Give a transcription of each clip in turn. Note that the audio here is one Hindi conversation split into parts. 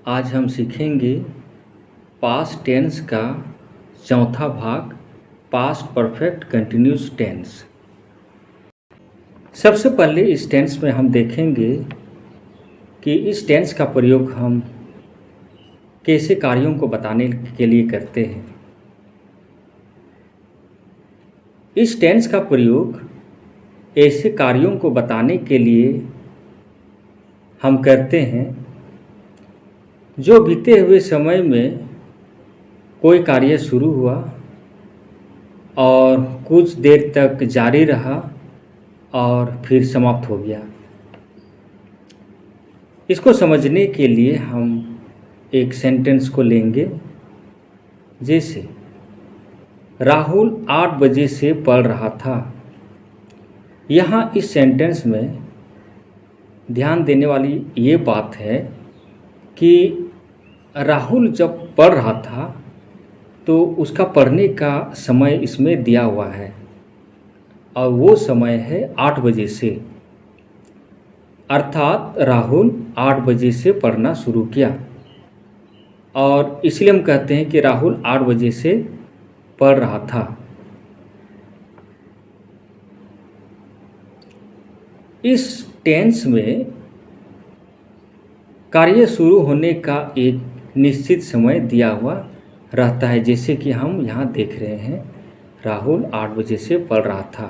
आज हम सीखेंगे पास्ट टेंस का चौथा भाग पास्ट परफेक्ट कंटिन्यूस टेंस। सबसे पहले इस टेंस में हम देखेंगे कि इस टेंस का प्रयोग हम कैसे कार्यों को बताने के लिए करते हैं। इस टेंस का प्रयोग ऐसे कार्यों को बताने के लिए हम करते हैं जो बीते हुए समय में कोई कार्य शुरू हुआ और कुछ देर तक जारी रहा और फिर समाप्त हो गया। इसको समझने के लिए हम एक सेंटेंस को लेंगे, जैसे राहुल 8 बजे से पढ़ रहा था। यहाँ इस सेंटेंस में ध्यान देने वाली ये बात है कि राहुल जब पढ़ रहा था तो उसका पढ़ने का समय इसमें दिया हुआ है और वो समय है 8 बजे से, अर्थात राहुल 8 बजे से पढ़ना शुरू किया और इसलिए हम कहते हैं कि राहुल 8 बजे से पढ़ रहा था। इस टेंस में कार्य शुरू होने का एक निश्चित समय दिया हुआ रहता है, जैसे कि हम यहाँ देख रहे हैं राहुल 8 बजे से पढ़ रहा था।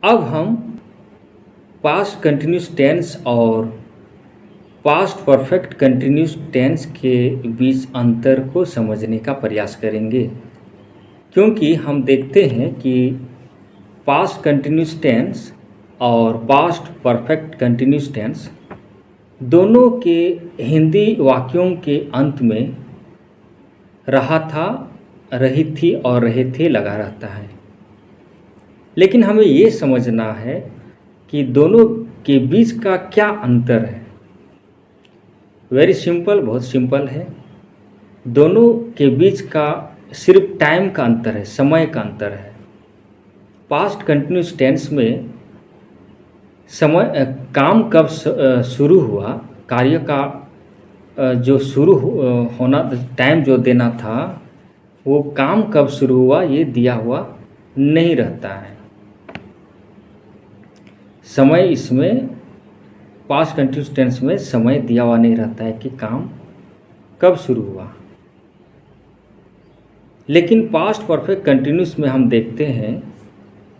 अब हम पास्ट कंटिन्यूस टेंस और पास्ट परफेक्ट कंटिन्यूस टेंस के बीच अंतर को समझने का प्रयास करेंगे, क्योंकि हम देखते हैं कि पास्ट कंटिन्यूस टेंस और पास्ट परफेक्ट कंटिन्यूस टेंस दोनों के हिंदी वाक्यों के अंत में रहा था, रही थी और रहे थे लगा रहता है। लेकिन हमें ये समझना है कि दोनों के बीच का क्या अंतर है। वेरी सिंपल, बहुत सिंपल है। दोनों के बीच का सिर्फ टाइम का अंतर है, समय का अंतर है। पास्ट कंटिन्यूस टेंस में समय काम कब शुरू हुआ, कार्य का जो शुरू होना टाइम जो देना था वो काम कब शुरू हुआ ये दिया हुआ नहीं रहता है। समय इसमें पास्ट कंटिन्यूस टेंस में समय दिया हुआ नहीं रहता है कि काम कब शुरू हुआ। लेकिन पास्ट परफेक्ट कंटिन्यूस में हम देखते हैं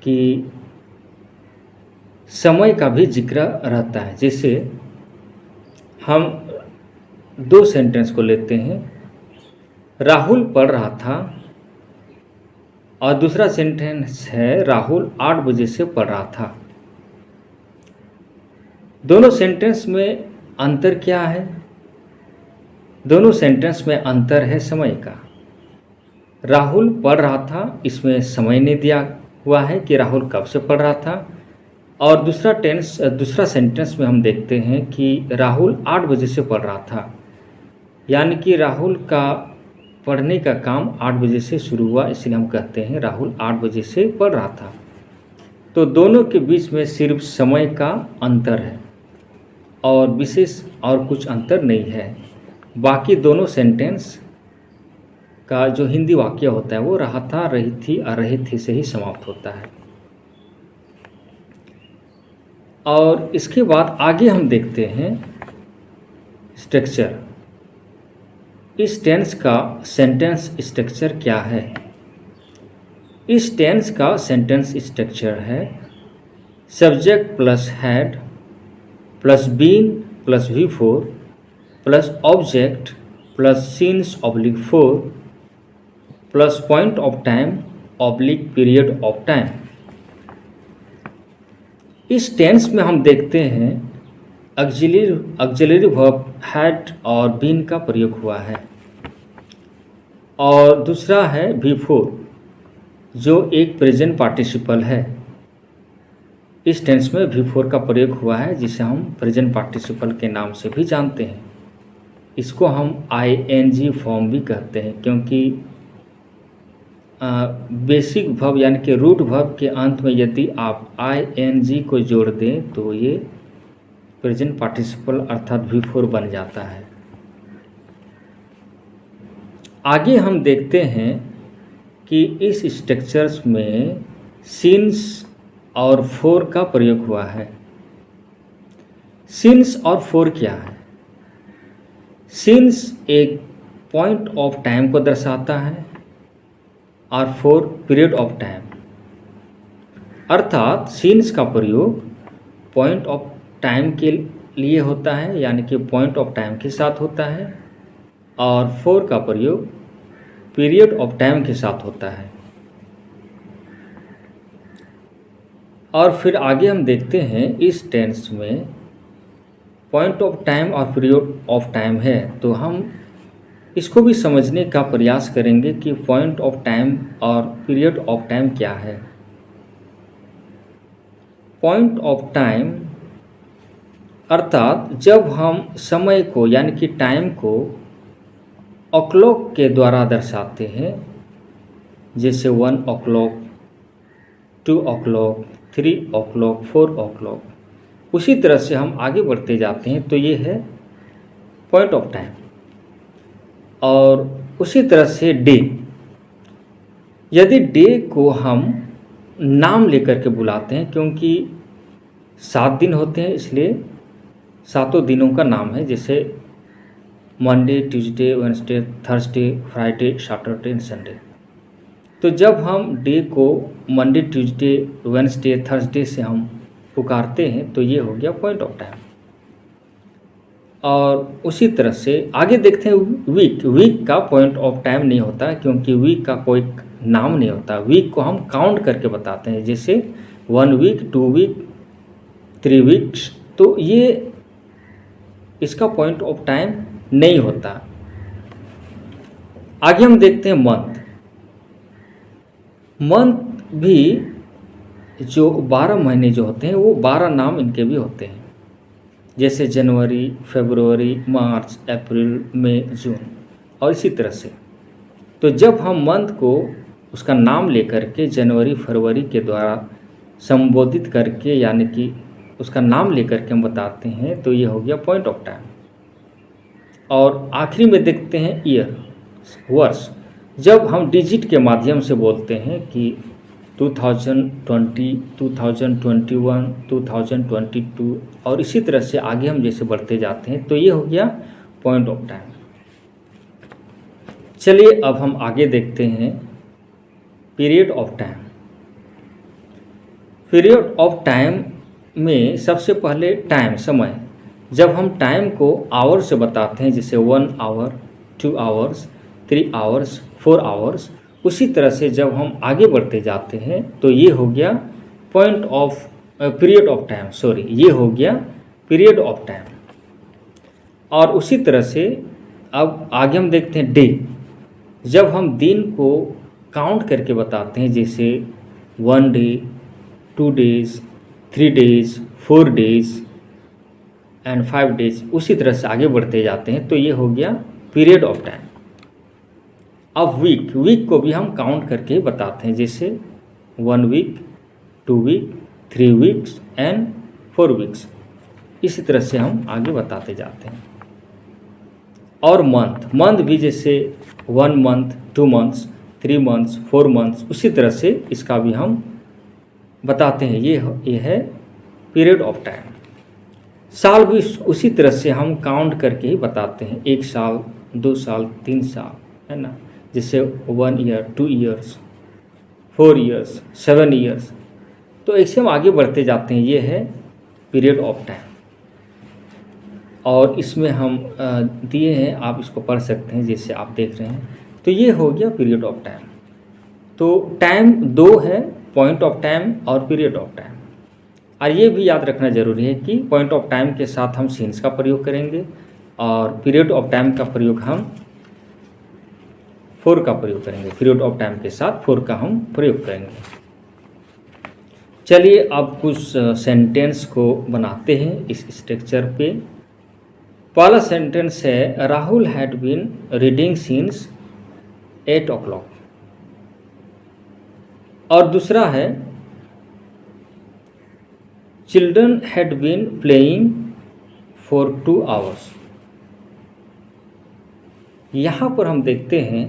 कि समय का भी जिक्र रहता है। जैसे हम दो सेंटेंस को लेते हैं, राहुल पढ़ रहा था और दूसरा सेंटेंस है राहुल 8 बजे से पढ़ रहा था। दोनों सेंटेंस में अंतर क्या है? दोनों सेंटेंस में अंतर है समय का। राहुल पढ़ रहा था, इसमें समय नहीं दिया हुआ है कि राहुल कब से पढ़ रहा था, और दूसरा सेंटेंस में हम देखते हैं कि राहुल 8 बजे से पढ़ रहा था, यानी कि राहुल का पढ़ने का काम 8 बजे से शुरू हुआ, इसलिए हम कहते हैं राहुल 8 बजे से पढ़ रहा था। तो दोनों के बीच में सिर्फ समय का अंतर है और विशेष और कुछ अंतर नहीं है। बाकी दोनों सेंटेंस का जो हिंदी वाक्य होता है वो रहा था, रही थी और रहे थे से ही समाप्त होता है। और इसके बाद आगे हम देखते हैं स्ट्रक्चर। इस टेंस का सेंटेंस स्ट्रक्चर क्या है? इस टेंस का सेंटेंस स्ट्रक्चर है subject plus had plus been plus V4 plus object plus since oblique 4 plus point of time oblique period of time. इस टेंस में हम देखते हैं ऑक्सिलरी वर्ब हैड और बीन का प्रयोग हुआ है, और दूसरा है V4 जो एक प्रेजेंट पार्टिसिपल है। इस टेंस में V4 का प्रयोग हुआ है, जिसे हम प्रेजेंट पार्टिसिपल के नाम से भी जानते हैं। इसको हम ING फॉर्म भी कहते हैं, क्योंकि बेसिक वर्ब यानी कि रूट वर्ब के अंत में यदि आप ING को जोड़ दें तो ये प्रेजेंट पार्टिसिपल अर्थात V4 बन जाता है। आगे हम देखते हैं कि इस स्ट्रक्चर्स में सिंस और फोर का प्रयोग हुआ है। सिंस और फोर क्या है? सिंस एक पॉइंट ऑफ टाइम को दर्शाता है और फोर पीरियड ऑफ टाइम, अर्थात सिंस का प्रयोग पॉइंट ऑफ टाइम के लिए होता है, यानी कि पॉइंट ऑफ टाइम के साथ होता है, और फोर का प्रयोग पीरियड ऑफ टाइम के साथ होता है। और फिर आगे हम देखते हैं इस टेंस में पॉइंट ऑफ टाइम और पीरियड ऑफ टाइम है, तो हम इसको भी समझने का प्रयास करेंगे कि पॉइंट ऑफ टाइम और पीरियड ऑफ टाइम क्या है। पॉइंट ऑफ टाइम अर्थात जब हम समय को यानी कि टाइम को o'clock के द्वारा दर्शाते हैं, जैसे 1 o'clock, 2 o'clock, 3 o'clock, 4 o'clock, उसी तरह से हम आगे बढ़ते जाते हैं तो ये है पॉइंट ऑफ टाइम। और उसी तरह से डे, यदि डे को हम नाम लेकर के बुलाते हैं, क्योंकि 7 दिन होते हैं इसलिए 7 दिनों का नाम है, जैसे Monday, Tuesday, Wednesday, Thursday, Friday, Saturday and Sunday. तो जब हम डे को मंडे, ट्यूसडे, वेडनेसडे, थर्सडे से हम पुकारते हैं तो ये हो गया पॉइंट ऑफ टाइम। और उसी तरह से आगे देखते हैं वीक। वीक का पॉइंट ऑफ टाइम नहीं होता, क्योंकि वीक का कोई नाम नहीं होता। वीक को हम काउंट करके बताते हैं, जैसे 1 वीक, 2 वीक, 3 वीक्स, तो ये इसका पॉइंट ऑफ टाइम नहीं होता। आगे हम देखते हैं मंथ। मंथ भी जो 12 महीने जो होते हैं वो 12 नाम इनके भी होते हैं, जैसे जनवरी, फरवरी, मार्च, अप्रैल, मई, जून, और इसी तरह से। तो जब हम मंथ को उसका नाम लेकर के जनवरी, फरवरी के द्वारा संबोधित करके, यानी कि उसका नाम लेकर के हम बताते हैं, तो ये हो गया पॉइंट ऑफ टाइम। और आखिरी में देखते हैं ईयर, वर्ष। जब हम डिजिट के माध्यम से बोलते हैं कि 2020, 2021, 2022, और इसी तरह से आगे हम जैसे बढ़ते जाते हैं, तो ये हो गया पॉइंट ऑफ टाइम। चलिए अब हम आगे देखते हैं period of time. Period of time में सबसे पहले टाइम, समय। जब हम टाइम को आवर से बताते हैं, जैसे 1 आवर, 2 आवर्स, 3 आवर्स, 4 आवर्स, उसी तरह से जब हम आगे बढ़ते जाते हैं तो ये हो गया point of period of time, sorry, ये हो गया पीरियड ऑफ टाइम। और उसी तरह से अब आगे हम देखते हैं डे। जब हम दिन को काउंट करके बताते हैं, जैसे 1 day, 2 days, 3 days, 4 days and 5 days, उसी तरह से आगे बढ़ते जाते हैं तो ये हो गया पीरियड ऑफ टाइम। अब वीक, वीक को भी हम काउंट करके बताते हैं, जैसे 1 week, 2 week, 3 weeks and 4 weeks, इसी तरह से हम आगे बताते जाते हैं। और मंथ, मंथ भी जैसे 1 मंथ, 2 मंथ्स, 3 मंथ्स, 4 मंथ्स, उसी तरह से इसका भी हम बताते हैं। ये है पीरियड ऑफ टाइम। साल भी उसी तरह से हम काउंट करके ही बताते हैं, 1 साल, 2 साल, 3 साल, है ना, जैसे 1 ईयर, 2 ईयर्स, 4 ईयर्स, 7 ईयर्स, तो ऐसे हम आगे बढ़ते जाते हैं। ये है पीरियड ऑफ टाइम। और इसमें हम दिए हैं, आप इसको पढ़ सकते हैं जैसे आप देख रहे हैं। तो ये हो गया पीरियड ऑफ टाइम। तो टाइम 2 है, पॉइंट ऑफ टाइम और पीरियड ऑफ टाइम। और ये भी याद रखना जरूरी है कि पॉइंट ऑफ टाइम के साथ हम सिंस का प्रयोग करेंगे और पीरियड ऑफ टाइम का प्रयोग हम 4 का प्रयोग करेंगे। पीरियड ऑफ टाइम के साथ 4 का हम प्रयोग करेंगे। चलिए अब कुछ सेंटेंस को बनाते हैं इस स्ट्रक्चर पे। पहला सेंटेंस है, Rahul had been reading since 8 o'clock। और दूसरा है, children had been playing for 2 hours. यहाँ पर हम देखते हैं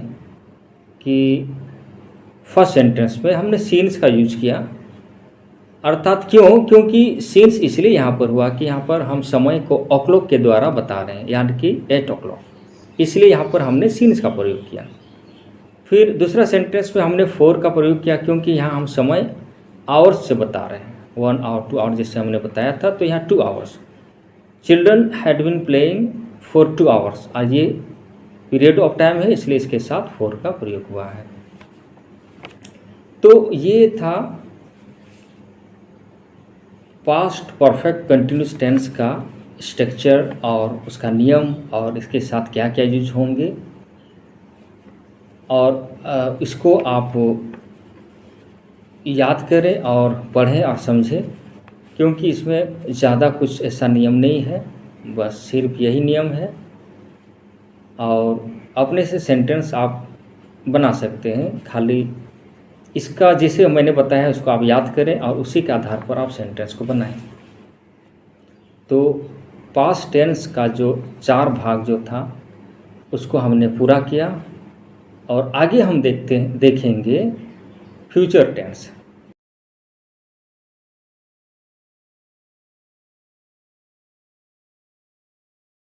कि फर्स्ट सेंटेंस में हमने सीन्स का यूज किया, अर्थात क्योंकि सीन्स इसलिए यहाँ पर हुआ कि यहाँ पर हम समय को o'clock के द्वारा बता रहे हैं, यानी कि 8 o'clock, इसलिए यहाँ पर हमने सीन्स का प्रयोग किया। फिर दूसरा सेंटेंस में हमने फोर का प्रयोग किया क्योंकि यहाँ हम समय आवर्स से बता रहे हैं, 1 आवर 2 आवर जैसे हमने बताया था, तो यहाँ 2 hours. Children had been playing for 2 hours, आज ये पीरियड ऑफ टाइम है इसलिए इसके साथ फोर का प्रयोग हुआ है। तो ये था पास्ट परफेक्ट कंटिन्यूस टेंस का स्ट्रक्चर और उसका नियम और इसके साथ क्या क्या यूज होंगे, और इसको आप याद करें और पढ़ें और समझें, क्योंकि इसमें ज़्यादा कुछ ऐसा नियम नहीं है, बस सिर्फ यही नियम है। और अपने से सेंटेंस आप बना सकते हैं, खाली इसका जैसे मैंने बताया है उसको आप याद करें और उसी के आधार पर आप सेंटेंस को बनाएं। तो पास्ट टेंस का जो 4 भाग जो था उसको हमने पूरा किया, और आगे हम देखेंगे फ्यूचर टेंस।